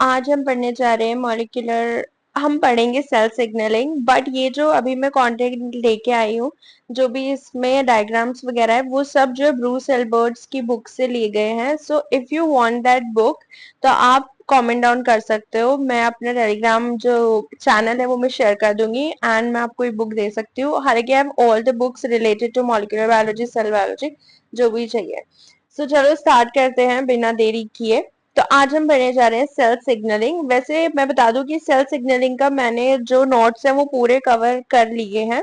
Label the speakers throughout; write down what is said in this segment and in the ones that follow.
Speaker 1: आज हम पढ़ने जा रहे हैं मॉलिक्यूलर। हम पढ़ेंगे सेल सिग्नलिंग, बट ये जो अभी मैं कंटेंट लेके आई हूँ, जो भी इसमें डायग्राम्स वगैरह है, वो सब जो ब्रूस एल्बर्ट्स की बुक से लिए गए हैं। So if you want that book तो आप कमेंट डाउन कर सकते हो। मैं अपना टेलीग्राम जो चैनल है वो मैं शेयर कर दूंगी, एंड मैं आपको ये बुक दे सकती हूँ। हालांकि I have all the books related to molecular biology, cell biology, जो भी चाहिए। सो चलो स्टार्ट करते हैं बिना देरी किए। तो आज हम पढ़ने जा रहे हैं सेल सिग्नलिंग। वैसे मैं बता दूं कि सेल सिग्नलिंग का मैंने जो नोट्स हैं वो पूरे कवर कर लिए हैं,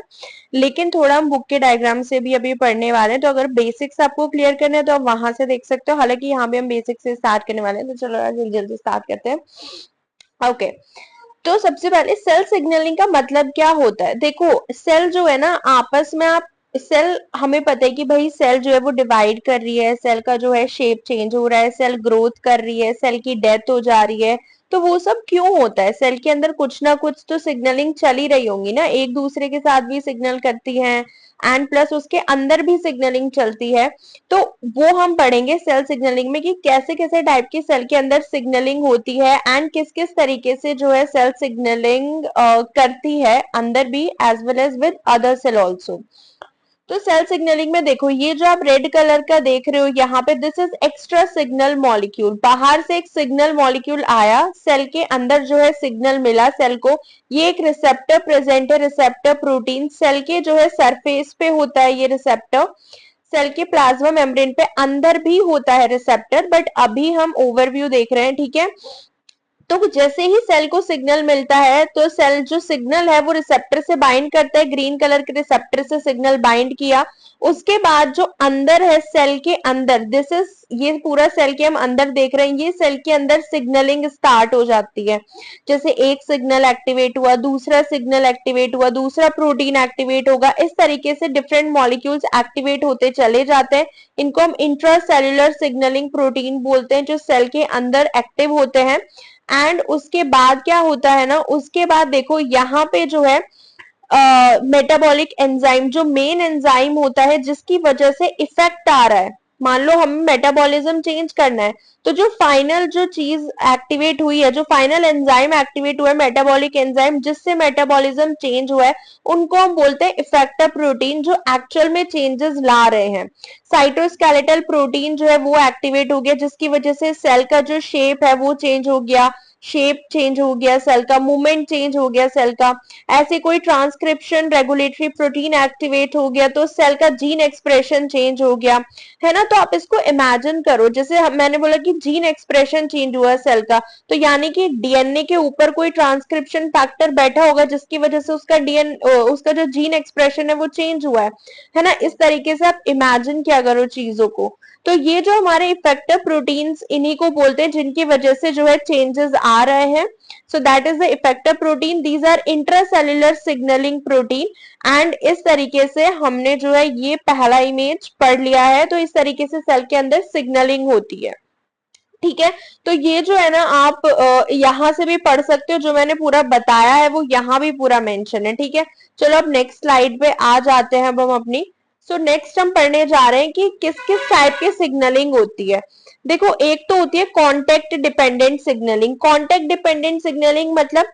Speaker 1: लेकिन थोड़ा हम बुक के डायग्राम से भी अभी पढ़ने वाले हैं। तो अगर बेसिक्स आपको क्लियर करने हैं तो आप वहां से देख सकते हो। हालांकि यहाँ भी हम बेसिक से स्टार्ट करने वाले हैं, तो चलो जल्दी जल्दी स्टार्ट करते हैं। ओके, तो सबसे पहले सेल सिग्नलिंग का मतलब क्या होता है। देखो, सेल जो है ना, आपस में आप सेल, हमें पता है कि भाई सेल जो है वो डिवाइड कर रही है, सेल का जो है शेप चेंज हो रहा है, सेल ग्रोथ कर रही है, सेल की डेथ हो जा रही है। तो वो सब क्यों होता है? सेल के अंदर कुछ ना कुछ तो सिग्नलिंग चल ही रही होंगी ना, एक दूसरे के साथ भी सिग्नल करती हैं, एंड प्लस उसके अंदर भी सिग्नलिंग चलती है। तो वो हम पढ़ेंगे सेल सिग्नलिंग में कि कैसे कैसे टाइप की सेल के अंदर सिग्नलिंग होती है, एंड किस किस तरीके से जो है सेल सिग्नलिंग करती है अंदर भी, as well as with other cell also. तो सेल सिग्नलिंग में देखो, ये जो आप रेड कलर का देख रहे हो यहाँ पे, this is extra signal molecule. बाहर से एक सिग्नल मॉलिक्यूल आया, सेल के अंदर जो है सिग्नल मिला सेल को। ये एक रिसेप्टर प्रेजेंट है, रिसेप्टर प्रोटीन सेल के जो है सरफेस पे होता है ये रिसेप्टर। सेल के प्लाज्मा मेम्ब्रेन पे अंदर भी होता है रिसेप्टर, बट अभी हम ओवरव्यू देख रहे हैं, ठीक है। तो जैसे ही सेल को सिग्नल मिलता है, तो सेल जो सिग्नल है वो रिसेप्टर से बाइंड करता है। ग्रीन कलर के रिसेप्टर से सिग्नल बाइंड किया, उसके बाद जो अंदर है सेल के अंदर, दिस इज, ये पूरा सेल के हम अंदर देख रहे हैं, ये सेल के अंदर सिग्नलिंग स्टार्ट हो जाती है। जैसे एक सिग्नल एक्टिवेट हुआ, दूसरा सिग्नल एक्टिवेट हुआ, दूसरा प्रोटीन एक्टिवेट होगा, इस तरीके से डिफरेंट मॉलिक्यूल्स एक्टिवेट होते चले जाते हैं। इनको हम इंट्रासेल्युलर सिग्नलिंग प्रोटीन बोलते हैं, जो सेल के अंदर एक्टिव होते हैं। एंड उसके बाद क्या होता है ना, उसके बाद देखो यहाँ पे जो है मेटाबॉलिक एंजाइम, जो मेन एंजाइम होता है जिसकी वजह से इफेक्ट आ रहा है। मान लो हमें मेटाबॉलिज्म चेंज करना है, तो जो फाइनल जो चीज एक्टिवेट हुई है, जो फाइनल एंजाइम एक्टिवेट हुआ है, मेटाबॉलिक एंजाइम जिससे मेटाबॉलिज्म चेंज हुआ है, उनको हम बोलते हैं इफेक्टर प्रोटीन, जो एक्चुअल में चेंजेस ला रहे हैं। साइटोस्केलेटल प्रोटीन जो है वो एक्टिवेट हो गया, जिसकी वजह से सेल का जो शेप है वो चेंज हो गया, शेप चेंज हो गया सेल का, मूवमेंट चेंज हो गया सेल का। ऐसे कोई ट्रांसक्रिप्शन रेगुलेटरी प्रोटीन एक्टिवेट हो गया, तो सेल का जीन एक्सप्रेशन चेंज हो गया, है ना। तो आप इसको इमेजिन करो, जैसे मैंने बोला कि जीन एक्सप्रेशन चेंज हुआ सेल का, तो यानी कि डीएनए के ऊपर कोई ट्रांसक्रिप्शन फैक्टर बैठा होगा, जिसकी वजह से उसका जो जीन एक्सप्रेशन है वो चेंज हुआ है ना। इस तरीके से आप इमेजिन क्या करो चीजों को। तो ये जो हमारे इफेक्टिव प्रोटीन्स, इन्हीं को बोलते हैं जिनकी वजह से जो है चेंजेस आ रहे हैं। So that is the effective protein, these are intracellular signalling protein. And इस तरीके से हमने जो है ये पहला इमेज पढ़ लिया है। तो इस तरीके से सेल के अंदर सिग्नलिंग होती है, ठीक है। तो ये जो है ना, आप यहाँ से भी पढ़ सकते हो, जो मैंने पूरा बताया है वो यहाँ भी पूरा मेंशन है, ठीक है। चलो अब नेक्स्ट स्लाइड पे आ जाते हैं अब हम अपनी। सो नेक्स्ट हम पढ़ने जा रहे हैं कि किस किस टाइप की सिग्नलिंग होती है। देखो, एक तो होती है contact dependent signalling. Contact dependent signalling मतलब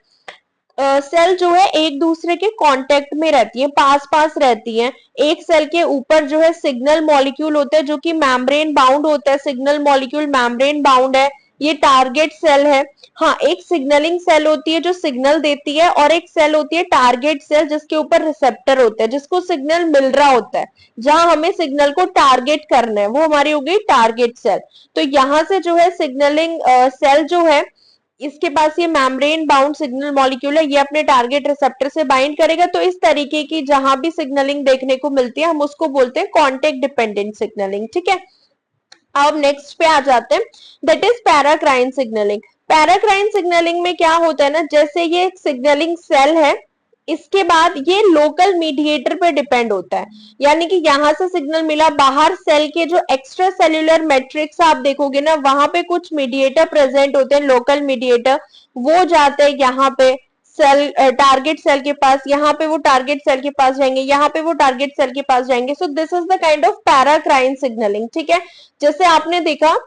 Speaker 1: सेल जो है एक दूसरे के कांटेक्ट में रहती है, पास पास रहती है। एक सेल के ऊपर जो है सिग्नल मॉलिक्यूल होता है, जो कि मेम्ब्रेन बाउंड होता है। सिग्नल मॉलिक्यूल मेम्ब्रेन बाउंड है, ये टारगेट सेल है। हाँ, एक सिग्नलिंग सेल होती है जो सिग्नल देती है, और एक सेल होती है टारगेट सेल, जिसके ऊपर रिसेप्टर होता है, जिसको सिग्नल मिल रहा होता है, जहां हमें सिग्नल को टारगेट करना है, वो हमारी हो गई टारगेट सेल। तो यहां से जो है सिग्नलिंग सेल जो है, इसके पास ये मेम्ब्रेन बाउंड सिग्नल मॉलिक्यूल है, ये अपने टारगेट रिसेप्टर से बाइंड करेगा। तो इस तरीके की जहां भी सिग्नलिंग देखने को मिलती है, हम उसको बोलते हैं कॉन्टेक्ट डिपेंडेंट सिग्नलिंग, ठीक है। अब नेक्स्ट पे आ जाते हैं, that is paracrine signalling. Paracrine signalling में क्या होता है ना, जैसे ये एक सिग्नलिंग सेल है, इसके बाद ये लोकल मीडिएटर पे डिपेंड होता है। यानी कि यहां से सिग्नल मिला, बाहर सेल के जो एक्स्ट्रा सेल्यूलर मैट्रिक्स आप देखोगे ना, वहां पे कुछ मीडिएटर प्रेजेंट होते हैं, लोकल मीडिएटर। वो जाते हैं यहाँ पे सेल, टारगेट सेल के पास, यहाँ पे वो टारगेट सेल के पास जाएंगे, यहाँ पे वो टारगेट सेल के पास जाएंगे। So this is the kind of paracrine signalling, ठीक है। जैसे आपने देखा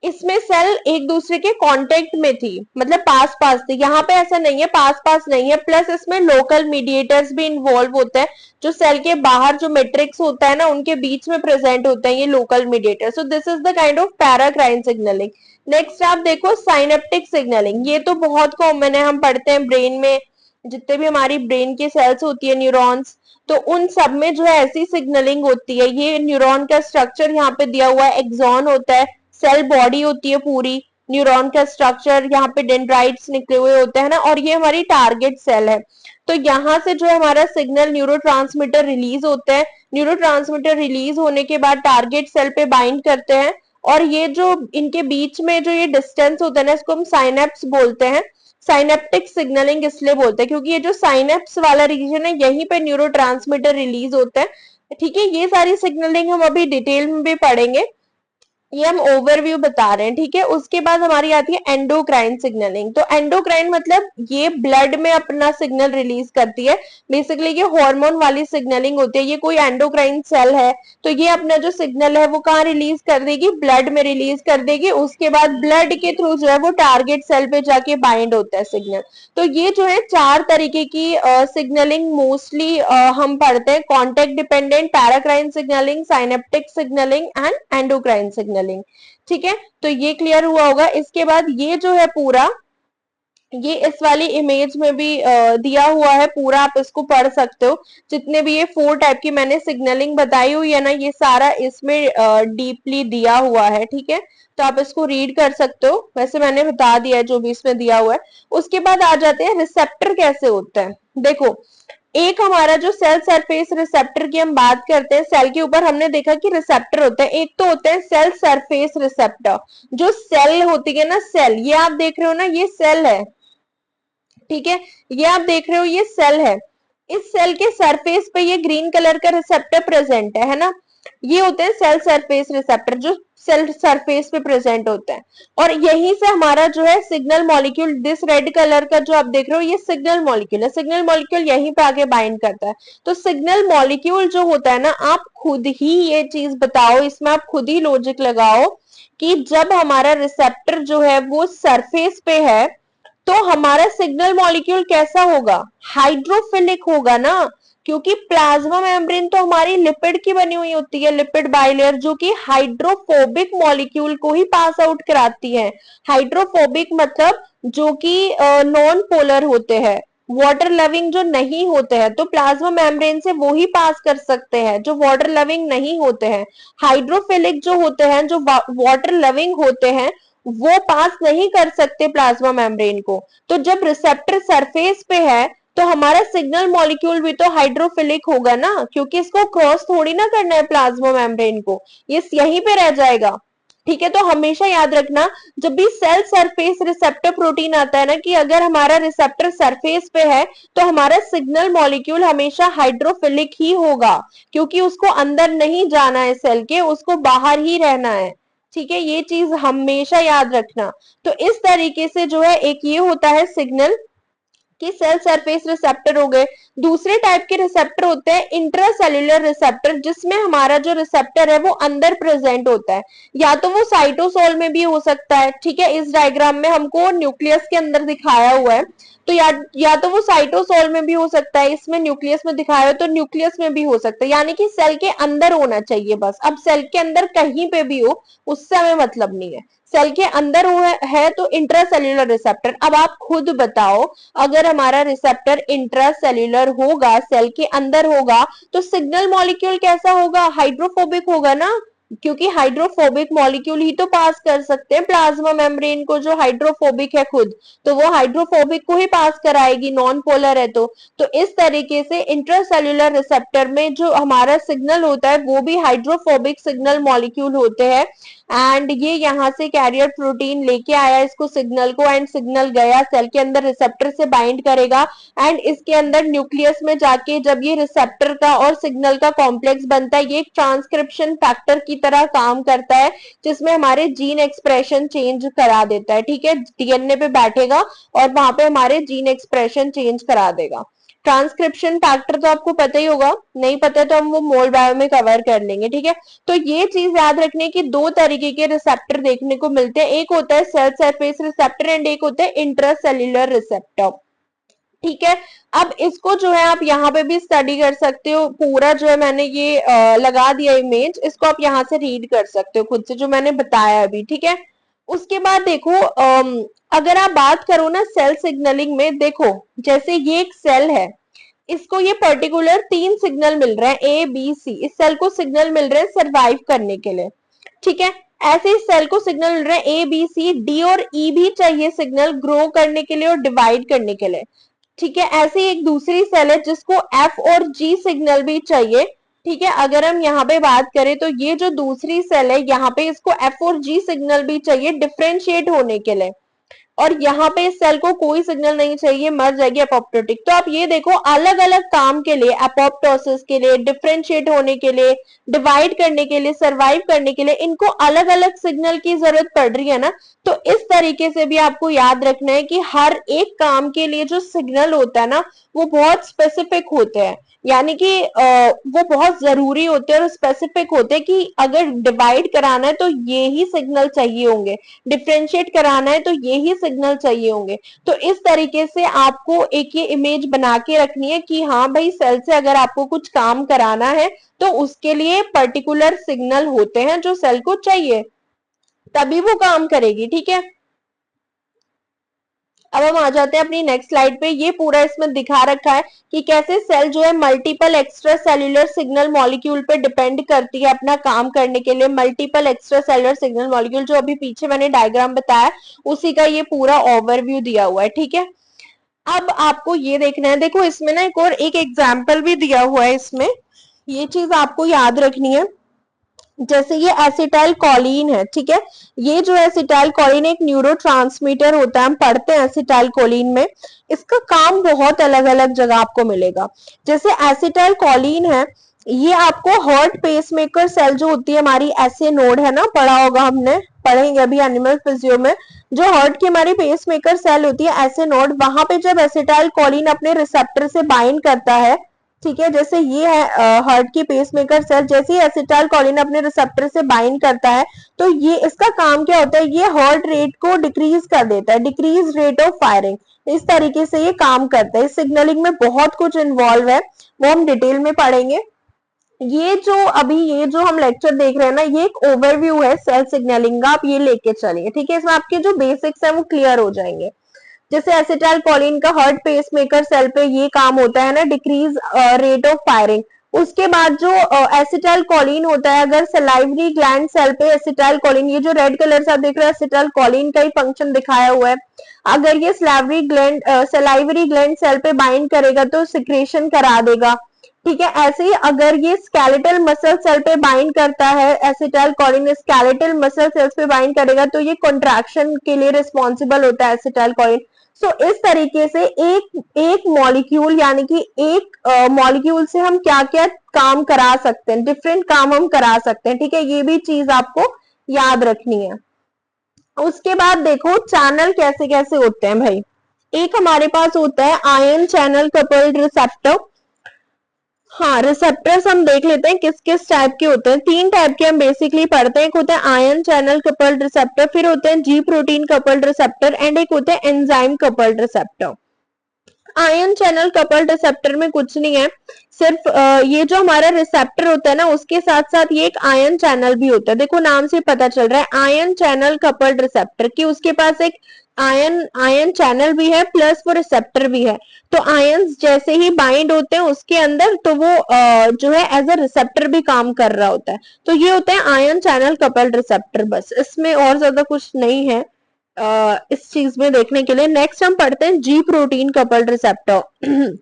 Speaker 1: इसमें सेल एक दूसरे के कांटेक्ट में थी, मतलब पास पास थी। यहाँ पे ऐसा नहीं है, पास पास नहीं है। प्लस इसमें लोकल मीडिएटर्स भी इन्वॉल्व होते हैं, जो सेल के बाहर जो मैट्रिक्स होता है ना उनके बीच में प्रेजेंट होते हैं ये local mediator. So this is the kind of paracrine signalling. Next आप देखो साइनेप्टिक सिग्नलिंग। ये तो बहुत कॉमन है, हम पढ़ते हैं ब्रेन में, जितने भी हमारी ब्रेन की सेल्स होती है न्यूरॉन्स, तो उन सब में जो है ऐसी सिग्नलिंग होती है। ये न्यूरॉन का स्ट्रक्चर यहाँ पे दिया हुआ है, एक्सॉन होता है, सेल बॉडी होती है पूरी, न्यूरॉन का स्ट्रक्चर, यहाँ पे डेंड्राइट्स निकले हुए होते हैं ना, और ये हमारी टारगेट सेल है। तो यहाँ से जो है हमारा सिग्नल न्यूरोट्रांसमीटर रिलीज होते हैं। न्यूरोट्रांसमीटर रिलीज होने के बाद टारगेट सेल पे बाइंड करते हैं, और ये जो इनके बीच में जो ये डिस्टेंस होता है ना, इसको हम साइनेप्स बोलते हैं। साइनेप्टिक सिग्नलिंग इसलिए बोलते हैं क्योंकि ये जो साइनेप्स वाला रीजन है यहीं पे न्यूरोट्रांसमीटर रिलीज होता है। ठीक है, ये सारी सिग्नलिंग हम अभी डिटेल में भी पढ़ेंगे, ये हम ओवरव्यू बता रहे हैं। ठीक है, उसके बाद हमारी आती है एंडोक्राइन सिग्नलिंग। तो एंडोक्राइन मतलब ये ब्लड में अपना सिग्नल रिलीज करती है। बेसिकली ये हार्मोन वाली सिग्नलिंग होती है। ये कोई एंडोक्राइन सेल है तो ये अपना जो सिग्नल है वो कहाँ रिलीज कर देगी, ब्लड में रिलीज कर देगी। उसके बाद ब्लड के थ्रू जो है वो टारगेट सेल पे जाके बाइंड होता है सिग्नल। तो ये जो है चार तरीके की सिग्नलिंग मोस्टली हम पढ़ते हैं, contact dependent, paracrine signalling, synaptic signalling and endocrine signalling. ठीक है, तो ये क्लियर हुआ होगा। इसके बाद ये जो है पूरा, ये इस वाली इमेज में भी दिया हुआ है पूरा, आप इसको पढ़ सकते हो। जितने भी ये 4 टाइप की मैंने सिग्नलिंग बताई हुई है ना, ये सारा इसमें डीपली दिया हुआ है। ठीक है, तो आप इसको रीड कर सकते हो, वैसे मैंने बता दिया है जो भी इसमें दिया हुआ है। उसके बाद आ जाते हैं रिसेप्टर कैसे होते हैं। देखो, एक हमारा जो सेल सरफेस रिसेप्टर की हम बात करते हैं, सेल के ऊपर हमने देखा कि रिसेप्टर होते हैं। एक तो होते हैं सेल सरफेस रिसेप्टर, जो सेल होती है ना, सेल, ये आप देख रहे हो ना, ये सेल है। ठीक है, ये आप देख रहे हो ये सेल है। इस सेल के सरफेस पे ये ग्रीन कलर का रिसेप्टर प्रेजेंट है ना, ये होते हैं सेल सरफेस रिसेप्टर, जो सेल सरफेस पे प्रेजेंट होते हैं। और यहीं से हमारा जो है signal molecule, this red colour का जो आप देख रहे हो ये सिग्नल मॉलिक्यूल है। सिग्नल मॉलिक्यूल यहीं पे आके बाइंड करता है। तो सिग्नल मॉलिक्यूल जो होता है ना, आप खुद ही ये चीज बताओ, इसमें आप खुद ही लॉजिक लगाओ कि जब हमारा रिसेप्टर जो है वो सरफेस पे है तो हमारा सिग्नल मॉलिक्यूल कैसा होगा, हाइड्रोफिलिक होगा ना। क्योंकि प्लाज्मा मेम्ब्रेन तो हमारी लिपिड की बनी हुई होती है, लिपिड बाइलेयर, जो कि हाइड्रोफोबिक मॉलिक्यूल को ही पास आउट कराती है। हाइड्रोफोबिक मतलब जो कि नॉन पोलर होते हैं, वाटर लविंग जो नहीं होते हैं, तो प्लाज्मा मेम्ब्रेन से वो ही पास कर सकते हैं जो वाटर लविंग नहीं होते हैं। हाइड्रोफिलिक जो होते हैं, जो वाटर लविंग होते हैं, वो पास नहीं कर सकते प्लाज्मा मेम्ब्रेन को। तो जब रिसेप्टर सरफेस पे है तो हमारा सिग्नल मॉलिक्यूल भी तो हाइड्रोफिलिक होगा ना, क्योंकि इसको क्रॉस थोड़ी ना करना है प्लाज्मा मेम्ब्रेन को, ये यहीं पे रह जाएगा। ठीक है, तो हमेशा याद रखना जब भी सेल सरफेस रिसेप्टर प्रोटीन आता है ना, कि अगर हमारा रिसेप्टर सरफेस पे है तो हमारा सिग्नल मॉलिक्यूल हमेशा हाइड्रोफिलिक ही होगा, क्योंकि उसको अंदर नहीं जाना है सेल के, उसको बाहर ही रहना है। ठीक है, ये चीज हमेशा याद रखना। तो इस तरीके से जो है एक ये होता है सिग्नल कि सेल सरफेस रिसेप्टर हो गए। दूसरे टाइप के रिसेप्टर होते हैं इंट्रासेल्यूलर रिसेप्टर, जिसमें हमारा जो रिसेप्टर है वो अंदर प्रेजेंट होता है, या तो वो साइटोसोल में भी हो सकता है। ठीक है, इस डायग्राम में हमको न्यूक्लियस के अंदर दिखाया हुआ है, तो या तो वो साइटोसोल में भी हो सकता है, इसमें न्यूक्लियस में दिखाया हो तो न्यूक्लियस में भी हो सकता है, यानी कि सेल के अंदर होना चाहिए बस। अब सेल के अंदर कहीं पे भी हो उससे हमें मतलब नहीं है, सेल के अंदर है तो इंट्रासेल्यूलर रिसेप्टर। अब आप खुद बताओ, अगर हमारा रिसेप्टर इंट्रासेल्यूलर होगा, सेल के अंदर होगा, तो सिग्नल मॉलिक्यूल कैसा होगा, हाइड्रोफोबिक होगा ना, क्योंकि हाइड्रोफोबिक मॉलिक्यूल ही तो पास कर सकते हैं प्लाज्मा मेम्ब्रेन को, जो हाइड्रोफोबिक है खुद, तो वो हाइड्रोफोबिक को ही पास कराएगी, नॉन पोलर है तो इस तरीके से इंट्रासेल्यूलर रिसेप्टर में जो हमारा सिग्नल होता है वो भी हाइड्रोफोबिक सिग्नल मॉलिक्यूल होते हैं। एंड ये यहाँ से कैरियर प्रोटीन लेके आया इसको, सिग्नल को, एंड सिग्नल गया सेल के अंदर, रिसेप्टर से बाइंड करेगा, एंड इसके अंदर न्यूक्लियस में जाके जब ये रिसेप्टर का और सिग्नल का कॉम्प्लेक्स बनता है, ये एक ट्रांसक्रिप्शन फैक्टर की तरह काम करता है, जिसमें हमारे जीन एक्सप्रेशन चेंज करा देता है। ठीक है, डीएनए पे बैठेगा और वहां पे हमारे जीन एक्सप्रेशन चेंज करा देगा। ट्रांसक्रिप्शन फैक्टर तो आपको पता ही होगा, नहीं पता तो हम वो मोल बायो में कवर कर लेंगे, ठीक है। तो ये चीज याद रखने की, दो तरीके के रिसेप्टर देखने को मिलते हैं, एक होता है सेल सरफेस रिसेप्टर एंड एक होता है इंट्रासेल्यूलर रिसेप्टर, ठीक है। अब इसको जो है आप यहाँ पे भी स्टडी कर सकते हो, पूरा जो है मैंने ये लगा दिया इमेज, इसको आप यहाँ से रीड कर सकते हो खुद से जो मैंने बताया अभी, ठीक है। उसके बाद देखो अगर आप बात करो ना सेल सिग्नलिंग में, देखो जैसे ये एक सेल है, इसको ये पर्टिकुलर 3 सिग्नल मिल रहे हैं, ए बी सी, इस सेल को सिग्नल मिल रहे हैं सरवाइव करने के लिए, ठीक है। ऐसे इस सेल को सिग्नल मिल रहे हैं ए बी सी, डी और ई भी चाहिए सिग्नल ग्रो करने के लिए और डिवाइड करने के लिए, ठीक है। ऐसे ही एक दूसरी सेल है जिसको एफ और जी सिग्नल भी चाहिए, ठीक है। अगर हम यहाँ पे बात करें तो ये जो दूसरी सेल है यहाँ पे इसको एफ और जी सिग्नल भी चाहिए डिफ्रेंशिएट होने के लिए, और यहाँ पे इस सेल को कोई सिग्नल नहीं चाहिए, मर जाएगी अपोप्टोटिक। तो आप ये देखो अलग अलग काम के लिए, अपोप्टोसिस के लिए, डिफ्रेंशिएट होने के लिए, डिवाइड करने के लिए, सरवाइव करने के लिए, इनको अलग अलग सिग्नल की जरूरत पड़ रही है ना। तो इस तरीके से भी आपको याद रखना है कि हर एक काम के लिए जो सिग्नल होता है ना वो बहुत स्पेसिफिक होते हैं, यानी कि वो बहुत जरूरी होते हैं और स्पेसिफिक होते हैं कि अगर डिवाइड कराना है तो ये ही सिग्नल चाहिए होंगे, डिफ्रेंशिएट कराना है तो ये ही सिग्नल चाहिए होंगे। तो इस तरीके से आपको एक ये इमेज बना के रखनी है कि हाँ भाई सेल से अगर आपको कुछ काम कराना है तो उसके लिए पर्टिकुलर सिग्नल होते हैं जो सेल को चाहिए, तभी वो काम करेगी, ठीक है। अब हम आ जाते हैं अपनी नेक्स्ट स्लाइड पे, ये पूरा इसमें दिखा रखा है कि कैसे सेल जो है multiple extra cellular signal molecule पे डिपेंड करती है अपना काम करने के लिए। Multiple extra cellular signal molecule जो अभी पीछे मैंने डायग्राम बताया उसी का ये पूरा ओवरव्यू दिया हुआ है, ठीक है। अब आपको ये देखना है, देखो इसमें ना एक और एक एग्जाम्पल भी दिया हुआ है इसमें, ये चीज आपको याद रखनी है। जैसे ये एसिटाइल कोलिन है, ठीक है। ये जो एसिटाइल कोलिन एक न्यूरोट्रांसमीटर होता है, हम पढ़ते हैं एसिटाइल कोलिन में, इसका काम बहुत अलग अलग जगह आपको मिलेगा। जैसे एसिटाइल कोलिन है, ये आपको हार्ट पेसमेकर सेल जो होती है हमारी, ऐसे नोड है ना, पढ़ा होगा हमने, पढ़ेंगे अभी एनिमल फिजियो में, जो हार्ट की हमारी पेसमेकर सेल होती है ऐसे नोड, वहां पे जब एसिटाइल कोलिन अपने रिसेप्टर से बाइंड करता है, ठीक है, जैसे ये है हार्ट की पेसमेकर सेल, जैसे ही एसिटाइल कोलिन अपने रिसेप्टर से बाइंड करता है तो ये इसका काम क्या होता है, ये हार्ट रेट को डिक्रीज कर देता है, डिक्रीज रेट ऑफ फायरिंग, इस तरीके से ये काम करता है। सिग्नलिंग में बहुत कुछ इन्वॉल्व है, वो हम डिटेल में पढ़ेंगे। ये जो हम लेक्चर देख रहे हैं ना, ये एक ओवरव्यू है सेल सिग्नलिंग का, आप ये लेके चलिए, ठीक है। इसमें आपके जो बेसिक्स है वो क्लियर हो जाएंगे। जैसे एसिटाइल कोलिन का हार्ट पेसमेकर सेल पे ये काम होता है ना, डिक्रीज रेट ऑफ फायरिंग। उसके बाद जो एसिटाइल कोलिन होता है, अगर सलाइवरी ग्लैंड सेल पे एसिटाइल कोलिन, ये जो रेड कलर से आप देख रहे हो एसिटाइल कोलिन का ही फंक्शन दिखाया हुआ है, अगर ये सलाइवरी ग्लैंड सेल पे बाइंड करेगा तो सिक्रेशन करा देगा, ठीक है। ऐसे ही अगर ये स्केलेटल मसल सेल पे बाइंड करता है, acetyl choline skeletal muscle cells पे बाइंड करेगा तो ये कॉन्ट्रैक्शन के लिए रिस्पॉन्सिबल होता है एसिटाइल कोलिन। सो इस तरीके से एक मॉलिक्यूल, यानी कि एक मॉलिक्यूल से हम क्या क्या काम करा सकते हैं, डिफरेंट काम हम करा सकते हैं, ठीक है। ये भी चीज आपको याद रखनी है। उसके बाद देखो चैनल कैसे कैसे होते हैं भाई, एक हमारे पास होता है आयन चैनल कपल्ड रिसेप्टर। हाँ, रिसेप्टर्स हम देख लेते हैं किस किस टाइप के होते हैं। 3 टाइप के हम बेसिकली पढ़ते हैं, एक होता है आयन चैनल कपल्ड रिसेप्टर, फिर होते हैं जी प्रोटीन कपल्ड रिसेप्टर एंड एक होता है enzyme coupled receptor. Ion channel coupled receptor में कुछ नहीं है, सिर्फ ये जो हमारा रिसेप्टर होता है ना उसके साथ साथ ये एक आयन चैनल भी होता है। देखो नाम से पता चल रहा है आयन चैनल कपल्ड रिसेप्टर कि उसके पास एक आयन आयन चैनल भी है प्लस वो रिसेप्टर भी है। तो आयंस जैसे ही बाइंड होते हैं उसके अंदर तो वो जो है एज अ रिसेप्टर भी काम कर रहा होता है। तो ये होता है आयन चैनल कपल्ड रिसेप्टर, बस इसमें और ज्यादा कुछ नहीं है इस चीज में देखने के लिए। नेक्स्ट हम पढ़ते हैं जी प्रोटीन कपल्ड रिसेप्टर।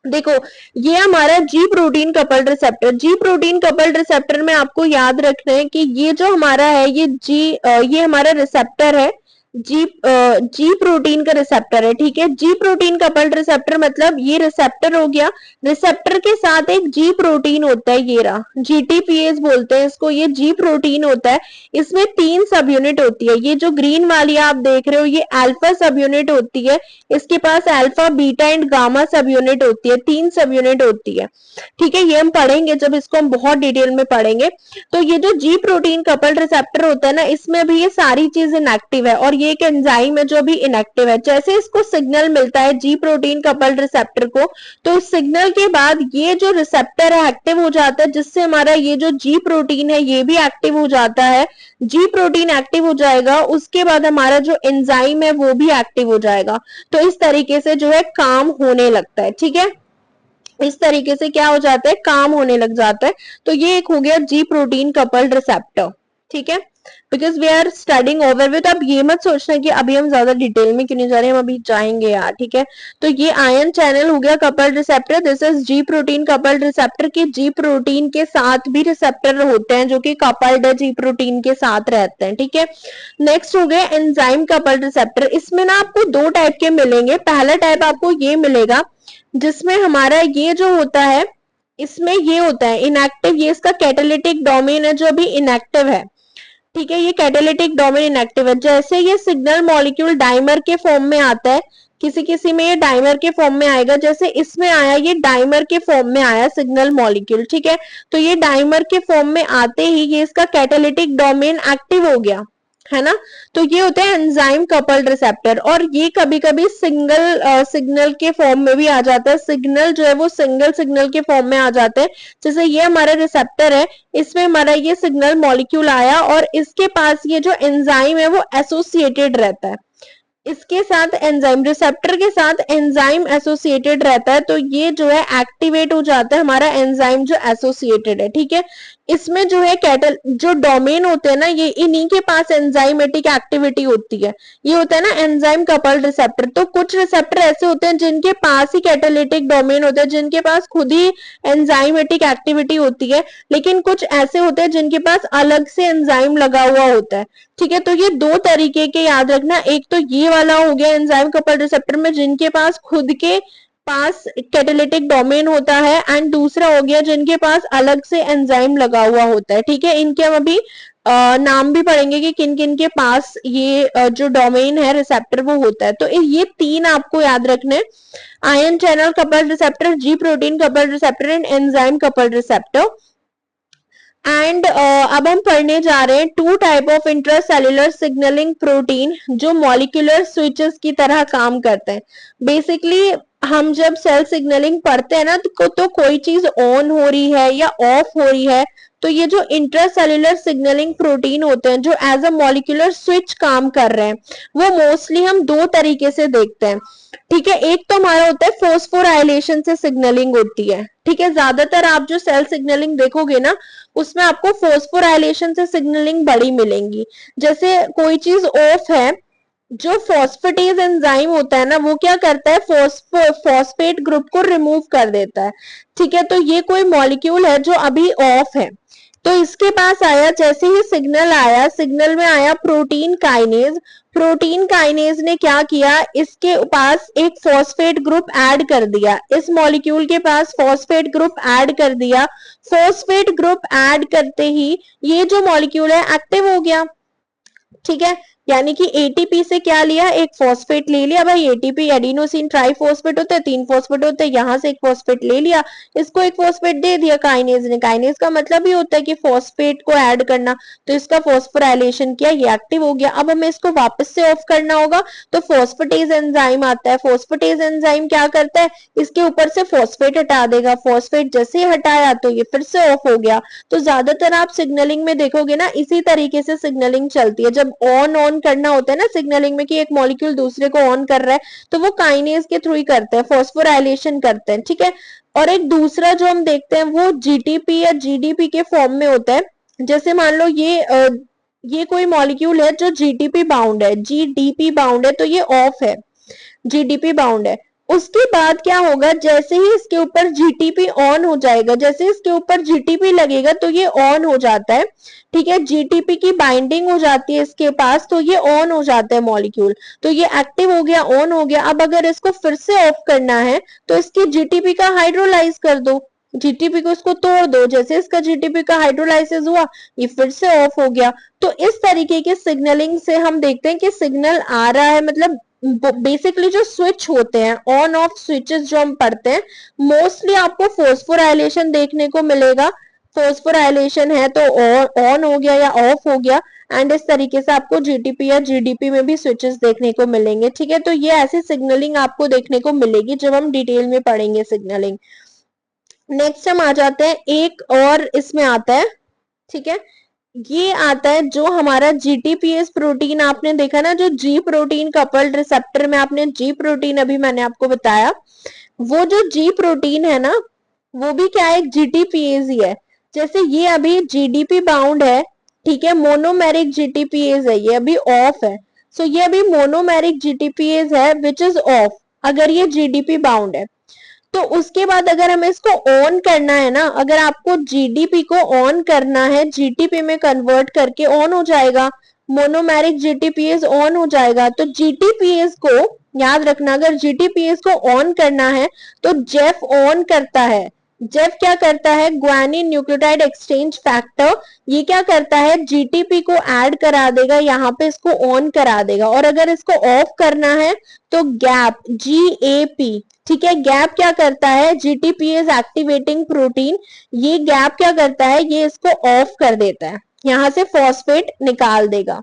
Speaker 1: देखो ये हमारा जी प्रोटीन कपल्ड रिसेप्टर, जी प्रोटीन कपल्ड रिसेप्टर में आपको याद रखना है कि ये जो हमारा है ये हमारा रिसेप्टर है, जी प्रोटीन का रिसेप्टर है, ठीक है। जी प्रोटीन कपल्ड रिसेप्टर मतलब ये रिसेप्टर हो गया, रिसेप्टर के साथ एक जी प्रोटीन होता है, ये रहा, जीटीपीएस बोलते हैं इसको, ये जी प्रोटीन होता है। इसमें 3 सब यूनिट होती है, ये जो ग्रीन वाली आप देख रहे हो ये अल्फा सब यूनिट होती है, इसके पास alpha beta and gamma subunit होती है, 3 सब यूनिट होती है, ठीक है। ये हम पढ़ेंगे जब इसको हम बहुत डिटेल में पढ़ेंगे। तो ये जो जी प्रोटीन कपल्ड रिसेप्टर होता है ना, इसमें भी ये सारी चीज इनएक्टिव है, और ये एक एंजाइम है जो अभी इनएक्टिव है। जैसे इसको सिग्नल मिलता है जी प्रोटीन कपल्ड रिसेप्टर को, तो उस सिग्नल के बाद ये जो रिसेप्टर है एक्टिव हो जाता है, जिससे हमारा ये जो जी प्रोटीन है ये भी एक्टिव हो जाता है। जी प्रोटीन एक्टिव हो जाएगा, उसके बाद हमारा जो एंजाइम है वो भी एक्टिव हो जाएगा। तो इस तरीके से जो है काम होने लगता है, ठीक है। इस तरीके से क्या हो जाता है, काम होने लग जाता है। तो ये एक हो गया जी प्रोटीन कपल्ड रिसेप्टर, ठीक है। Because we are studying over with, अब ये मत सोचना कि अभी हम ज्यादा डिटेल में क्यों नहीं जा रहे, हम अभी जाएंगे यार, ठीक है। तो ये आयन चैनल हो गया coupled receptor, this is ji protein coupled receptor. के जी प्रोटीन के साथ भी रिसेप्टर होते हैं जो कि कपल्ड है, जी प्रोटीन के साथ रहते हैं, ठीक है। नेक्स्ट हो गया एंजाइम कपल्ड रिसेप्टर। इसमें ना आपको 2 टाइप के मिलेंगे। पहला टाइप आपको ये मिलेगा जिसमें हमारा ये जो होता है, इसमें ये होता है इनएक्टिव, ये इसका कैटालिटिक डोमेन है जो अभी इनएक्टिव है, ठीक है। ये कैटालिटिक डोमेन इनएक्टिव है। जैसे ये सिग्नल मॉलिक्यूल डाइमर के फॉर्म में आता है, किसी किसी में ये डाइमर के फॉर्म में आएगा, जैसे इसमें आया, ये डाइमर के फॉर्म में आया सिग्नल मॉलिक्यूल, ठीक है। तो ये डाइमर के फॉर्म में आते ही ये इसका कैटालिटिक डोमेन एक्टिव हो गया, है ना। तो ये होते हैं एंजाइम कपल्ड रिसेप्टर, और ये कभी कभी सिंगल सिग्नल के फॉर्म में भी आ जाता है। सिग्नल जो है वो सिंगल सिग्नल के फॉर्म में आ जाते हैं। जैसे ये हमारा रिसेप्टर है, इसमें हमारा ये सिग्नल मॉलिक्यूल आया और इसके पास ये जो एंजाइम है वो एसोसिएटेड रहता है, इसके साथ एंजाइम, रिसेप्टर के साथ एंजाइम एसोसिएटेड रहता है। तो ये जो है एक्टिवेट हो जाता है हमारा एंजाइम जो एसोसिएटेड है, ठीक है। इसमें जो है कैटल जो डोमेन होते हैं ना, ये इन्हीं के पास एंजाइमेटिक एक्टिविटी होती है। ये होता है ना एंजाइम कपल्ड रिसेप्टर। तो कुछ रिसेप्टर ऐसे होते हैं जिनके पास ही कैटालिटिक डोमेन होता है, जिनके पास खुद ही एंजाइमेटिक एक्टिविटी होती है, लेकिन कुछ ऐसे होते हैं जिनके पास अलग से एंजाइम लगा हुआ होता है, ठीक है। तो ये 2 तरीके के याद रखना, एक तो ये वाला हो गया एंजाइम कपल्ड रिसेप्टर में जिनके पास खुद के पास कैटालिटिक डोमेन होता है, एंड दूसरा हो गया जिनके पास अलग से एंजाइम लगा हुआ होता है, ठीक है। इनके हम अभी नाम भी पढ़ेंगे कि किन किन के पास ये जो डोमेन है रिसेप्टर वो होता है। तो ये 3 आपको याद रखने, ion channel coupled receptor, ji protein coupled receptor and enzyme coupled receptor. And अब हम पढ़ने जा रहे हैं 2 type of intracellular signalling protein जो मॉलिक्यूलर स्विचेस की तरह काम करते हैं। बेसिकली हम जब सेल सिग्नलिंग पढ़ते हैं ना, तो कोई चीज ऑन हो रही है या ऑफ हो रही है, तो ये जो इंट्रासेल्युलर सिग्नलिंग प्रोटीन होते हैं जो एज अ मॉलिक्यूलर स्विच काम कर रहे हैं, वो मोस्टली हम 2 तरीके से देखते हैं, ठीक है। एक तो हमारा होता है फोस्फोराइलेशन से सिग्नलिंग होती है, ठीक है। ज्यादातर आप जो सेल सिग्नलिंग देखोगे ना, उसमें आपको फोस्फोराइलेशन से सिग्नलिंग बड़ी मिलेंगी। जैसे कोई चीज ऑफ है, जो फॉस्फेटेज एंजाइम होता है ना, वो क्या करता है, फॉस्फेट ग्रुप को रिमूव कर देता है, ठीक है। तो ये कोई मॉलिक्यूल है जो अभी ऑफ है, तो इसके पास आया, जैसे ही सिग्नल आया, सिग्नल में आया प्रोटीन काइनेज। प्रोटीन काइनेज ने क्या किया, इसके पास एक फॉस्फेट ग्रुप ऐड कर दिया, इस मॉलिक्यूल के पास फॉस्फेट ग्रुप ऐड कर दिया। फॉस्फेट ग्रुप ऐड करते ही ये जो मॉलिक्यूल है एक्टिव हो गया, ठीक है। यानी कि एटीपी से क्या लिया, एक फॉस्फेट ले लिया। भाई एटीपी एडिनोसिन ट्राइफॉस्फेट होते हैं, 3 फॉस्फेट होते हैं, यहां से एक फॉस्फेट ले लिया, इसको एक फॉस्फेट दे दिया काइनेज ने। काइनेज का मतलब ही होता है कि फॉस्फेट को ऐड करना, तो इसका फॉस्फोराइलेशन किया, ये एक्टिव हो गया। अब हमें इसको वापस से ऑफ करना होगा, तो फॉस्फेटेज एंजाइम आता है। फॉस्फेटेज एंजाइम क्या करता है, इसके ऊपर से फॉस्फेट हटा देगा। फॉस्फेट जैसे ही हटाया तो ये फिर से ऑफ हो गया। तो ज्यादातर आप सिग्नलिंग में देखोगे ना, इसी तरीके से सिग्नलिंग चलती है। जब ऑन करना होता है ना सिग्नलिंग में, कि एक मॉलिक्यूल दूसरे को ऑन कर रहा है, तो वो काइनेज के थ्रू ही करते हैं, फॉस्फोराइलेशन करते हैं, ठीक है। और एक दूसरा जो हम देखते हैं वो जीटीपी या जीडीपी के फॉर्म में होता है। जैसे मान लो ये कोई मॉलिक्यूल है जो जीटीपी बाउंड है, जीडीपी बाउंड है, तो ये ऑफ है, जीडीपी बाउंड है। उसके बाद क्या होगा, जैसे ही इसके ऊपर जीटीपी ऑन हो जाएगा, जैसे इसके ऊपर जीटीपी लगेगा तो ये ऑन हो जाता है, ठीक है, जीटीपी की बाइंडिंग हो जाती है इसके पास, तो ये ऑन हो जाता है मॉलिक्यूल, तो ये एक्टिव हो गया, ऑन हो गया। अब अगर इसको फिर से ऑफ करना है तो इसकी जीटीपी का हाइड्रोलाइज कर दो, जीटीपी को इसको तोड़ दो, जैसे इसका जीटीपी का हाइड्रोलाइसिस हुआ ये फिर से ऑफ हो गया। तो इस तरीके के सिग्नलिंग से हम देखते हैं कि सिग्नल आ रहा है, मतलब बेसिकली जो स्विच होते हैं ऑन ऑफ स्विचेस जो हम पढ़ते हैं, मोस्टली आपको फोस्फोराइलेशन देखने को मिलेगा, फोस्फोराइलेशन है तो ऑन हो गया या ऑफ हो गया, एंड इस तरीके से आपको जीटीपी या जीडीपी में भी स्विचेस देखने को मिलेंगे, ठीक है। तो ये ऐसी सिग्नलिंग आपको देखने को मिलेगी जब हम डिटेल में पढ़ेंगे सिग्नलिंग। नेक्स्ट हम आ जाते हैं, एक और इसमें आता है, ठीक है, ये आता है जो हमारा जीटीपीएस प्रोटीन, आपने देखा ना जो जी प्रोटीन कपल्ड रिसेप्टर में आपने जी प्रोटीन अभी मैंने आपको बताया, वो जो जी प्रोटीन है ना वो भी क्या है, जीटीपीएस ही है। जैसे ये अभी जीडीपी बाउंड है, ठीक है, मोनोमेरिक जीटीपीएस है, ये अभी ऑफ है, सो ये अभी मोनोमेरिक जीटीपीएस है विच इज ऑफ, अगर ये जीडीपी बाउंड है। तो उसके बाद अगर हमें इसको ऑन करना है ना, अगर आपको जीडीपी को ऑन करना है, जीटीपी में कन्वर्ट करके ऑन हो जाएगा, मोनोमेरिक जीटीपीएस ऑन हो जाएगा। तो जीटीपीएस को याद रखना, अगर जीटीपीएस को ऑन करना है तो जेफ ऑन करता है। जेफ क्या करता है, ग्वानिन न्यूक्लियोटाइड एक्सचेंज फैक्टर, ये क्या करता है, जीटीपी को ऐड करा देगा, यहाँ पे इसको ऑन करा देगा। और अगर इसको ऑफ करना है तो गैप, जीएपी, ठीक है, गैप क्या करता है, जीटीपीएस एक्टिवेटिंग प्रोटीन, ये गैप क्या करता है, ये इसको ऑफ कर देता है, यहां से फॉस्फेट निकाल देगा।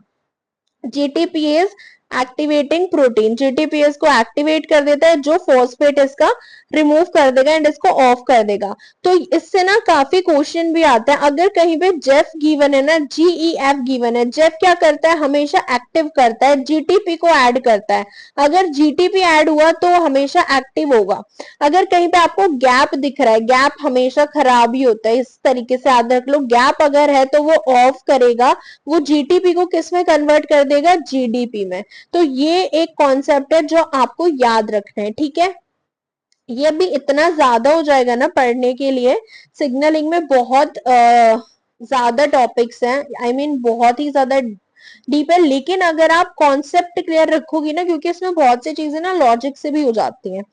Speaker 1: जीटीपीएस एक्टिवेटिंग प्रोटीन, जीटीपीएस को एक्टिवेट कर देता है, जो फॉस्फेट इसका रिमूव कर देगा एंड इसको ऑफ कर देगा। तो इससे ना काफी क्वेश्चन भी आता है, अगर कहीं पे जेफ गिवन है ना, जीईएफ गिवन है, जेफ क्या करता है, हमेशा एक्टिव करता है, जीटीपी को ऐड करता है, अगर जीटीपी ऐड हुआ तो हमेशा एक्टिव होगा। अगर कहीं पे आपको गैप दिख रहा है, गैप हमेशा खराब ही होता है, इस तरीके से याद रख लो, गैप अगर है तो वो ऑफ करेगा, वो जीटीपी को किस में कन्वर्ट कर देगा, जीडीपी में। तो ये एक कॉन्सेप्ट है जो आपको याद रखना है, ठीक है। ये भी इतना ज्यादा हो जाएगा ना पढ़ने के लिए, सिग्नलिंग में बहुत ज्यादा टॉपिक्स हैं, आई मीन बहुत ही ज्यादा डीप है, लेकिन अगर आप कॉन्सेप्ट क्लियर रखोगी ना, क्योंकि इसमें बहुत सी चीजें ना लॉजिक से भी हो जाती हैं।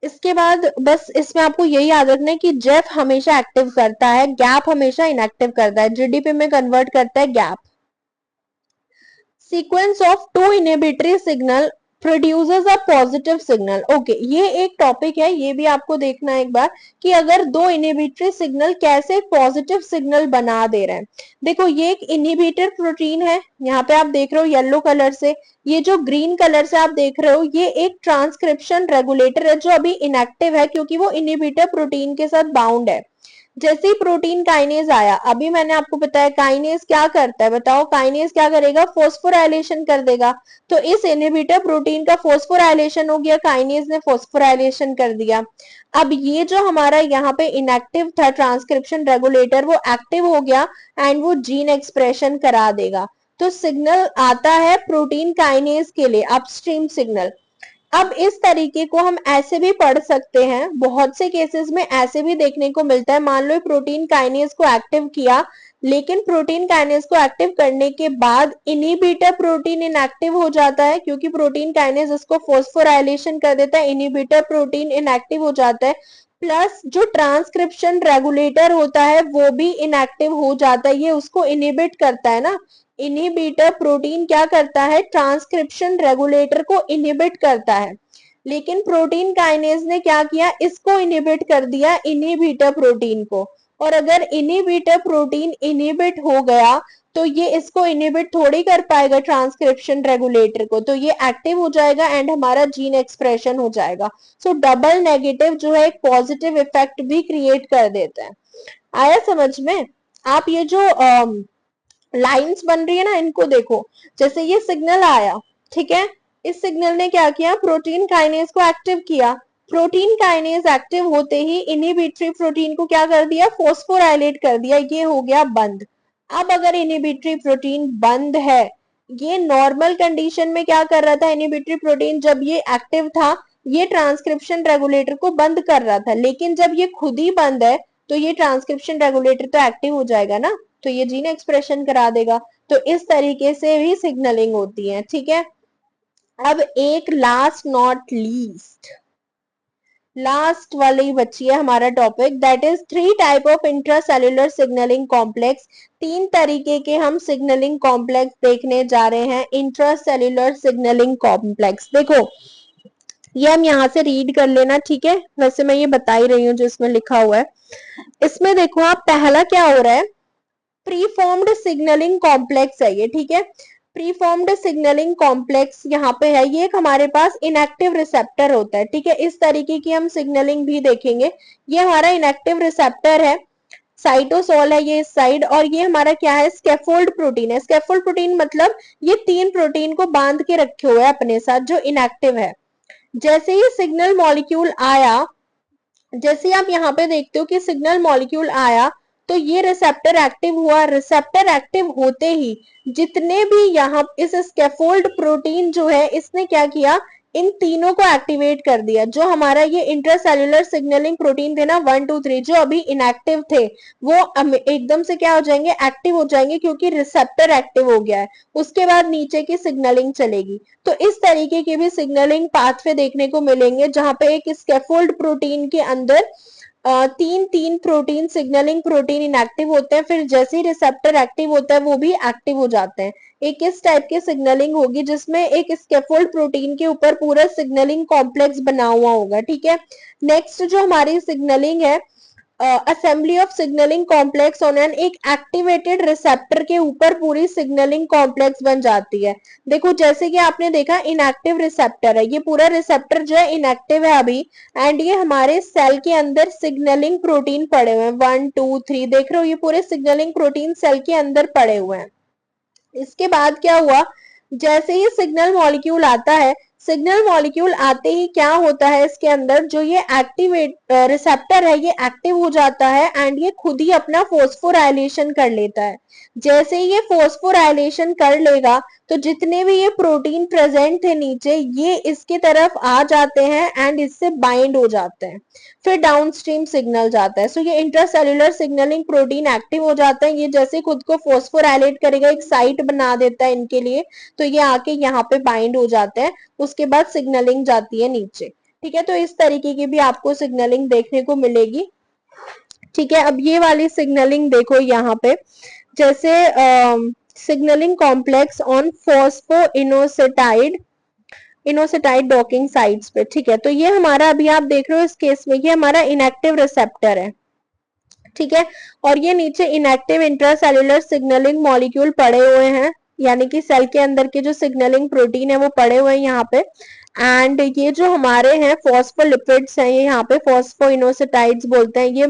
Speaker 1: इसके बाद बस इसमें आपको यही याद रखना है कि जेफ हमेशा एक्टिव करता है, गैप हमेशा इनएक्टिव करता है, जीडीपी में कन्वर्ट करता है gap. Sequence of two inhibitory signal produces a positive signal. Okay, ये एक टॉपिक है, ये भी आपको देखना है एक बार कि अगर दो इनहिबिटरी सिग्नल कैसे पॉजिटिव सिग्नल बना दे रहे हैं। देखो ये एक इनहिबिटर प्रोटीन है, यहाँ पे आप देख रहे हो येलो कलर से, ये जो ग्रीन कलर से आप देख रहे हो ये एक ट्रांसक्रिप्शन रेगुलेटर है जो अभी इनएक्टिव है क्योंकि वो इनहिबिटर प्रोटीन के साथ बाउंड है। जैसे ही प्रोटीन काइनेज आया, अभी मैंने आपको बताया काइनेज क्या करता है, बताओ काइनेज क्या करेगा, फोस्फोराइलेशन कर देगा। तो इस इनहिबिटर प्रोटीन का फोस्फोराइलेशन हो गया, काइनेज ने फोस्फोराइलेशन कर दिया। अब ये जो हमारा यहाँ पे इनएक्टिव था ट्रांसक्रिप्शन रेगुलेटर, वो एक्टिव हो गया एंड वो जीन एक्सप्रेशन करा देगा। तो सिग्नल आता है प्रोटीन काइनेज के लिए, अपस्ट्रीम सिग्नल। अब इस तरीके को हम ऐसे भी पढ़ सकते हैं, बहुत से केसेस में ऐसे भी देखने को मिलता है, मान लो प्रोटीन काइनेज को एक्टिव किया, लेकिन प्रोटीन काइनेज को एक्टिव करने के बाद इनहिबिटर प्रोटीन इनएक्टिव हो जाता है, क्योंकि प्रोटीन काइनेज उसको फोस्फोराइलेशन कर देता है, इनहिबिटर प्रोटीन इनएक्टिव हो जाता है, प्लस जो ट्रांसक्रिप्शन रेगुलेटर होता है वो भी इनएक्टिव हो जाता है, ये उसको इनहिबिट करता है ना। इनहिबिटर प्रोटीन क्या करता है, ट्रांसक्रिप्शन रेगुलेटर को इनहिबिट करता है, लेकिन प्रोटीन काइनेज ने क्या किया, इसको इनहिबिट कर दिया, इनहिबिटर प्रोटीन को। और अगर इनहिबिटर प्रोटीन इनहिबिट हो गया तो ये इसको इनहिबिट थोड़ी कर पाएगा ट्रांसक्रिप्शन रेगुलेटर को, तो ये एक्टिव हो जाएगा एंड हमारा जीन एक्सप्रेशन हो जाएगा। सो डबल नेगेटिव जो है एक पॉजिटिव इफेक्ट भी क्रिएट कर देता है। आया समझ में। आप ये जो लाइंस बन रही है ना, इनको देखो, जैसे ये सिग्नल आया, ठीक है, इस सिग्नल ने क्या किया, प्रोटीन काइनेज को एक्टिव किया, प्रोटीन काइनेज एक्टिव होते ही इनहिबिटरी प्रोटीन को क्या कर दिया, फोस्फोराइलेट कर दिया, ये हो गया बंद। अब अगर इनहिबिटरी प्रोटीन बंद है, ये नॉर्मल कंडीशन में क्या कर रहा था, इनहिबिटरी प्रोटीन जब ये एक्टिव था ये ट्रांसक्रिप्शन रेगुलेटर को बंद कर रहा था, लेकिन जब ये खुद ही बंद है तो ये ट्रांसक्रिप्शन रेगुलेटर तो एक्टिव हो जाएगा ना, तो ये जीन एक्सप्रेशन करा देगा। तो इस तरीके से भी सिग्नलिंग होती है, ठीक है। अब एक लास्ट नॉट लीस्ट, लास्ट वाली बची है हमारा topic, that is 3 type of intracellular signalling complex. 3 तरीके के हम सिग्नलिंग कॉम्प्लेक्स देखने जा रहे हैं। इंट्रासेल्युलर सिग्नलिंग कॉम्प्लेक्स, देखो ये हम यहाँ से रीड कर लेना, ठीक है, वैसे मैं ये बता ही रही हूँ जो इसमें लिखा हुआ है। इसमें देखो आप, पहला क्या हो रहा है, प्रीफॉर्म्ड सिग्नलिंग कॉम्प्लेक्स है ये, ठीक है। प्रीफॉर्म्ड सिग्नलिंग कॉम्प्लेक्स यहाँ पे है, ये एक हमारे पास इनएक्टिव रिसेप्टर होता है, ठीक है। इस तरीके की हम सिग्नलिंग भी देखेंगे। ये हमारा इनएक्टिव रिसेप्टर है, साइटोसोल है ये इस साइड, और ये हमारा क्या है, स्कैफोल्ड प्रोटीन है। स्कैफोल्ड प्रोटीन मतलब ये 3 प्रोटीन को बांध के रखे हुए है अपने साथ, जो इनएक्टिव है। जैसे ही सिग्नल मॉलिक्यूल आया, जैसे आप यहाँ पे देखते हो कि सिग्नल मॉलिक्यूल आया, तो ये रिसेप्टर एक्टिव हुआ। रिसेप्टर एक्टिव होते ही जितने भी यहाँ इस स्कैफोल्ड प्रोटीन जो है, इसने क्या किया, इन तीनों को एक्टिवेट कर दिया। जो हमारा ये इंट्रासेल्युलर सिग्नलिंग प्रोटीन थे ना 1 2 3, जो अभी इनएक्टिव थे, वो एकदम से क्या हो जाएंगे, एक्टिव हो जाएंगे, क्योंकि रिसेप्टर एक्टिव हो गया है। उसके बाद नीचे की सिग्नलिंग चलेगी। तो इस तरीके के भी सिग्नलिंग पाथवे देखने को मिलेंगे, जहां पे एक स्कैफोल्ड प्रोटीन के अंदर तीन तीन प्रोटीन, सिग्नलिंग प्रोटीन इनएक्टिव होते हैं, फिर जैसे ही रिसेप्टर एक्टिव होता है वो भी एक्टिव हो जाते हैं। एक इस टाइप की सिग्नलिंग होगी जिसमें एक स्कैफोल्ड प्रोटीन के ऊपर पूरा सिग्नलिंग कॉम्प्लेक्स बना हुआ होगा, ठीक है। नेक्स्ट जो हमारी सिग्नलिंग है, assembly of signalling complex on an, एक एक्टिवेटेड रिसेप्टर के ऊपर पूरी सिग्नलिंग कॉम्प्लेक्स बन जाती है। देखो जैसे कि आपने देखा इनएक्टिव रिसेप्टर है, ये पूरा रिसेप्टर जो है इनएक्टिव है अभी, एंड ये हमारे सेल के अंदर सिग्नलिंग प्रोटीन पड़े हुए हैं 1 2 3, देख रहे हो ये पूरे सिग्नलिंग प्रोटीन सेल के अंदर पड़े हुए हैं। इसके बाद क्या हुआ, जैसे ही सिग्नल मॉलिक्यूल आता है, सिग्नल मॉलिक्यूल आते ही क्या होता है, इसके अंदर जो ये एक्टिवेट रिसेप्टर है ये एक्टिव हो जाता है, एंड ये खुद ही अपना फोस्फोराइलेशन कर लेता है। जैसे ही ये फोस्फोराइलेशन कर लेगा, तो जितने भी ये प्रोटीन प्रेजेंट थे नीचे, ये इसकी तरफ आ जाते हैं एंड इससे बाइंड हो जाते हैं। फिर डाउनस्ट्रीम सिग्नल जाता है। सो ये इंट्रासेल्युलर सिग्नलिंग प्रोटीन एक्टिव हो जाता है। ये जैसे खुद को फोस्फोराइलेट करेगा, एक साइट बना देता है इनके लिए, तो ये आके यहाँ पे बाइंड हो जाते हैं। उसके बाद सिग्नलिंग जाती है नीचे, ठीक है। तो इस तरीके की भी आपको सिग्नलिंग देखने को मिलेगी, ठीक है। अब ये वाली सिग्नलिंग देखो यहाँ पे, जैसे signalling complex on phosphoinositide docking sites पे, ठीक है। तो ये हमारा अभी आप देख रहे हो इस केस में, ये हमारा इनएक्टिव रिसेप्टर है, ठीक है। और ये नीचे इनएक्टिव इंट्रासेल्युलर सिग्नलिंग मॉलिक्यूल पड़े हुए हैं, यानी कि सेल के अंदर के जो सिग्नलिंग प्रोटीन है वो पड़े हुए हैं यहाँ पे। एंड ये जो हमारे हैं फॉस्फोलिपिड्स हैं, ये यहाँ पे फॉस्फोइनोसेटाइड्स बोलते हैं, ये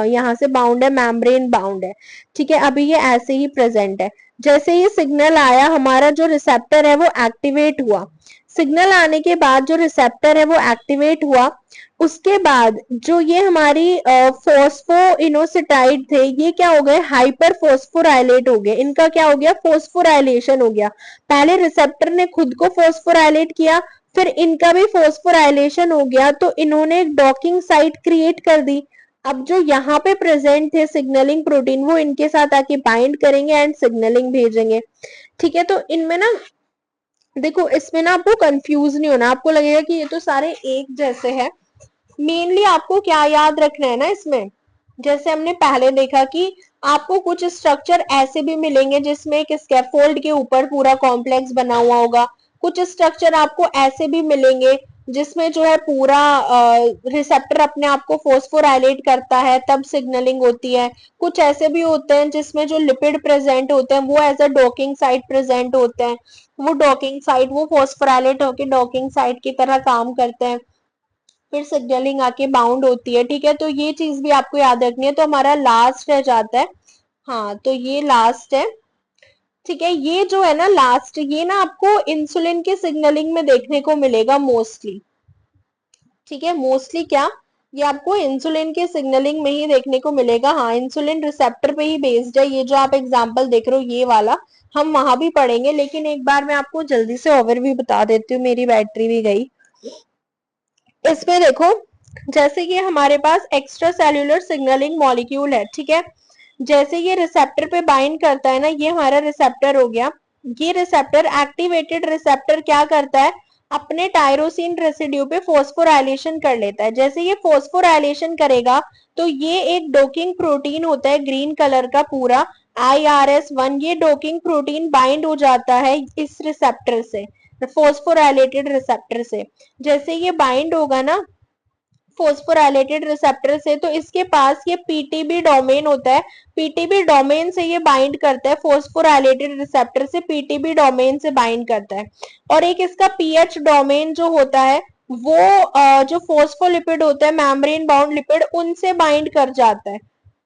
Speaker 1: यहाँ से बाउंड है, मेम्ब्रेन बाउंड है, ठीक है। अभी ये ऐसे ही प्रेजेंट है। जैसे ही सिग्नल आया, हमारा जो रिसेप्टर है वो एक्टिवेट हुआ। सिग्नल आने के बाद जो रिसेप्टर है वो एक्टिवेट हुआ, उसके बाद जो ये हमारी फोस्फोइनोसिटाइड थे, ये क्या हो गए, हाइपर फोस्फोराइलेट हो गए। इनका क्या हो गया, फोस्फोराइलेशन हो गया। पहले रिसेप्टर ने खुद को फोस्फोराइलेट किया, फिर इनका भी फोस्फोराइलेशन हो गया, तो इन्होंने एक डॉकिंग साइट क्रिएट कर दी। अब जो यहाँ पे प्रेजेंट थे सिग्नलिंग प्रोटीन, वो इनके साथ आके बाइंड करेंगे एंड सिग्नलिंग भेजेंगे, ठीक है। तो इनमें ना देखो, इसमें ना आपको कंफ्यूज नहीं होना, आपको लगेगा कि ये तो सारे एक जैसे हैं। मेनली आपको क्या याद रखना है ना इसमें, जैसे हमने पहले देखा कि आपको कुछ स्ट्रक्चर ऐसे भी मिलेंगे जिसमें एक स्कैफोल्ड के ऊपर पूरा कॉम्प्लेक्स बना हुआ होगा। कुछ स्ट्रक्चर आपको ऐसे भी मिलेंगे जिसमें जो है पूरा रिसेप्टर अपने आप को फोस्फोराइलेट करता है, तब सिग्नलिंग होती है। कुछ ऐसे भी होते हैं जिसमें जो लिपिड प्रेजेंट होते हैं वो as a docking site present होते हैं। वो डॉकिंग साइट, वो फोस्फोराइलेट होकर डॉकिंग साइट की तरह काम करते हैं, फिर सिग्नलिंग आके बाउंड होती है, ठीक है। तो ये चीज भी आपको याद रखनी है। तो हमारा लास्ट रह जाता है, हाँ तो ये लास्ट है, ठीक है। ये जो है ना लास्ट, ये ना आपको इंसुलिन के सिग्नलिंग में देखने को मिलेगा मोस्टली, ठीक है। मोस्टली क्या, ये आपको इंसुलिन के सिग्नलिंग में ही देखने को मिलेगा। हाँ, इंसुलिन रिसेप्टर पे ही बेस्ड है। ये जो आप एग्जांपल देख रहे हो ये वाला, हम वहां भी पढ़ेंगे, लेकिन एक बार मैं आपको जल्दी से ओवरव्यू बता देती हूँ, मेरी बैटरी भी गई। इसमें देखो, जैसे ये हमारे पास एक्स्ट्रा सेल्यूलर सिग्नलिंग मॉलिक्यूल है, ठीक है, जैसे ये रिसेप्टर पे बाइंड करता है ना, ये हमारा रिसेप्टर हो गया। ये रिसेप्टर, एक्टिवेटेड रिसेप्टर क्या करता है, अपने टायरोसिन रेसिड्यू पे फोस्फोराइलेशन कर लेता है। जैसे ये फोस्फोराइलेशन करेगा तो ये एक डोकिंग प्रोटीन होता है ग्रीन कलर का पूरा, IRS1, ये डोकिंग प्रोटीन बाइंड हो जाता है इस रिसेप्टर से, फोस्फोराइलेटेड रिसेप्टर से। जैसे ये बाइंड होगा ना फोस्फोराइलेटेड रिसेप्टर से, तो इसके पास ये पीटीबी डोमेन होता है, पीटीबी डोमेन से ये बाइंड करता है, फोस्फोराइलेटेड रिसेप्टर से पीटीबी डोमेन से बाइंड करता है। और एक इसका पीएच डोमेन जो होता है वो जो फोस्फोलिपिड होता है, मेम्ब्रेन बाउंड लिपिड, उनसे बाइंड कर जाता है।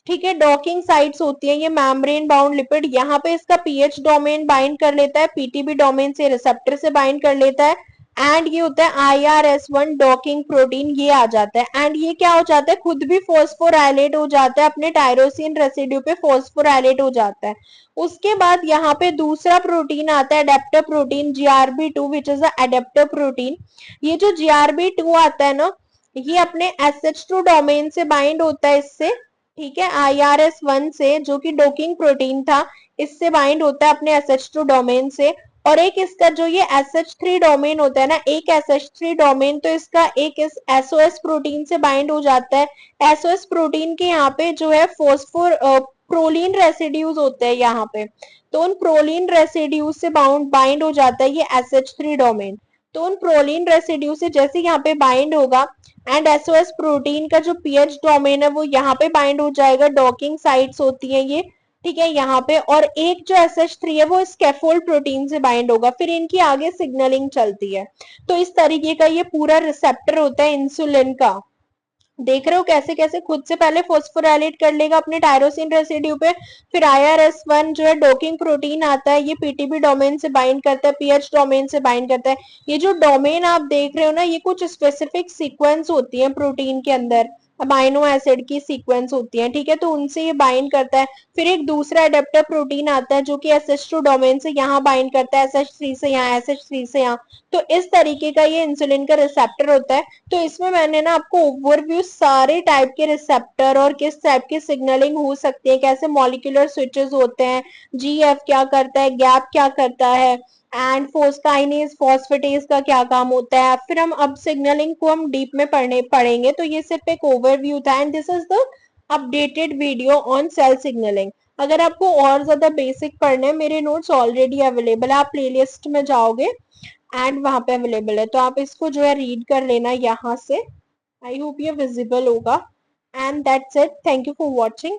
Speaker 1: ठीक है, डॉकिंग साइट्स होती है ये मेम्ब्रेन बाउंड लिपिड, यहाँ पे इसका पीएच डोमेन बाइंड कर लेता है, पीटीबी डोमेन से रिसेप्टर से बाइंड कर लेता है, एंड ये होता है IRS1 डॉकिंग प्रोटीन, ये आ जाता है। एंड ये क्या हो जाता है, खुद भी फोस्फोराइलेट हो जाता है, अपने टायरोसिन रेसिड्यू पे फोस्फोराइलेट हो जाता है। उसके बाद यहाँ पे दूसरा प्रोटीन आता है, adapter protein, GRB2, which is adapter protein. ये जो GRB2 आता है ना, ये अपने SH2 डोमेन से बाइंड होता है इससे, ठीक है, IRS1 से, जो कि डोकिंग प्रोटीन था, इससे बाइंड होता है अपने SH2 डोमेन से। और एक इसका जो ये SH3 डोमेन होता है ना, एक SH3 डोमेन तो इसका एक इस SOS प्रोटीन से बाइंड हो जाता है। SOS प्रोटीन के यहाँ पे जो है फोस्फोर प्रोलीन रेसिड्यूज होते हैं यहाँ पे, तो उन प्रोलीन रेसिड्यूज से बाइंड हो जाता है ये SH3 डोमेन। तो उन प्रोलीन रेसिड्यू से जैसे यहाँ पे बाइंड होगा, एंड SOS प्रोटीन का जो पीएच डोमेन है वो यहाँ पे बाइंड हो जाएगा, डॉकिंग साइट्स होती है ये, ठीक है, यहाँ पे। और एक जो SH3 है वो स्कैफोल्ड प्रोटीन से बाइंड होगा, फिर इनकी आगे सिग्नलिंग चलती है। तो इस तरीके का ये पूरा रिसेप्टर होता है इंसुलिन का। देख रहे हो कैसे कैसे खुद से पहले फोस्फोराइलेट कर लेगा अपने टायरोसिन रेसिड्यू पे, फिर IRS1 जो है डोकिंग प्रोटीन आता है, ये पीटीबी डोमेन से बाइंड करता है, पीएच डोमेन से बाइंड करता है। ये जो डोमेन आप देख रहे हो ना, ये कुछ स्पेसिफिक सीक्वेंस होती है प्रोटीन के अंदर, अमाइनो एसिड की सीक्वेंस होती है, ठीक है, तो उनसे ये बाइंड करता है। फिर एक दूसरा एडेप्टर प्रोटीन आता है जो कि SH2 डोमेन से यहाँ बाइंड करता है, SH3 से यहाँ, SH3 से यहाँ। तो इस तरीके का ये इंसुलिन का रिसेप्टर होता है। तो इसमें मैंने ना आपको ओवरव्यू सारे टाइप के रिसेप्टर और किस टाइप की सिग्नलिंग हो सकती है, कैसे मॉलिक्यूलर स्विचेस होते हैं, GF क्या करता है, गैप क्या करता है, एंड फोस्काइनेज फॉस्फेटेज का क्या काम होता है। फिर हम अब सिग्नलिंग को हम डीप में पढ़ेंगे, तो ये सिर्फ एक ओवरव्यू था, and this is the updated video on sale signalling. अगर आपको और ज्यादा बेसिक पढ़ना है, मेरे नोट्स ऑलरेडी अवेलेबल है, आप प्लेलिस्ट में जाओगे एंड वहां पे अवेलेबल है, तो आप इसको जो है रीड कर लेना यहाँ से। आई होप ये विजिबल होगा, and that's it, thank you for watching.